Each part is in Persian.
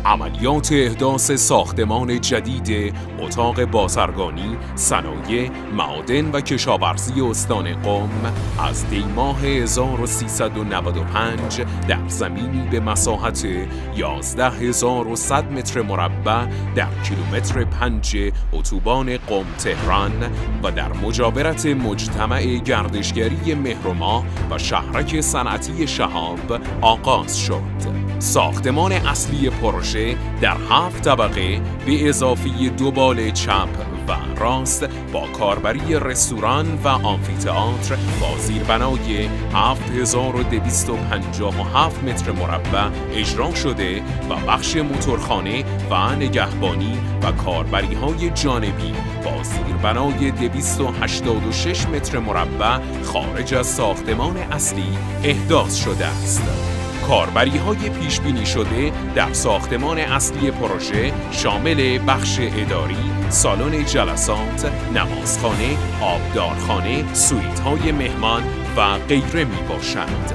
عملیات احداث ساختمان جدید اتاق بازرگانی، صنایع، معادن و کشاورزی استان قم از دی‌ماه 1395 در زمینی به مساحت 11100 متر مربع در کیلومتر 5 اتوبان قم تهران و در مجاورت مجتمع گردشگری مهرماه و شهرک صنعتی شهاب آغاز شد. ساختمان اصلی پروژه در 7 طبقه به اضافه 2 بال چپ و راست با کاربری رستوران و آمفی‌تئاتر با زیربنای 7257 متر مربع اجرا شده و بخش موتورخانه و نگهبانی و کاربری‌های جانبی با زیربنای 286 متر مربع خارج از ساختمان اصلی احداث شده است. کاربری‌های پیش‌بینی شده در ساختمان اصلی پروژه شامل بخش اداری، سالن جلسات، نمازخانه، آبدارخانه، سویت‌های مهمان و غیره میباشند.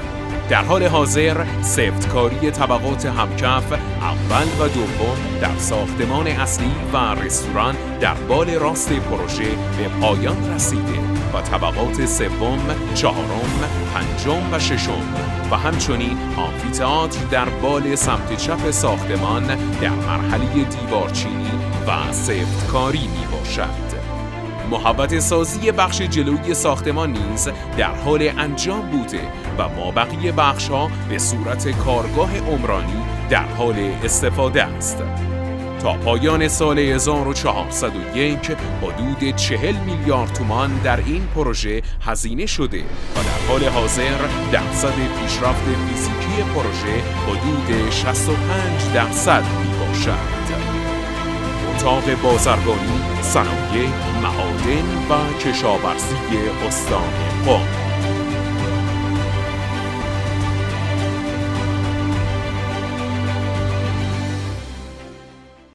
در حال حاضر سفتکاری طبقات همکف اول و دوم در ساختمان اصلی و رستوران در بال راست پروژه به پایان رسیده و طبقات سوم، چهارم، پنجم و ششم و همچنین آمفی‌تئاتر در بال سمت چپ ساختمان در مرحله دیوارچینی و سفتکاری می باشد. محوطه سازی بخش جلویی ساختمان نیز در حال انجام بوده و مابقی بخش‌ها به صورت کارگاه عمرانی در حال استفاده است. تا پایان سال 1401 حدود 40 میلیارد تومان در این پروژه هزینه شده و در حال حاضر درصد پیشرفت فیزیکی پروژه حدود 65% می باشد. اتاق بازرگانی، صنایع، معادن و کشاورزی استان قم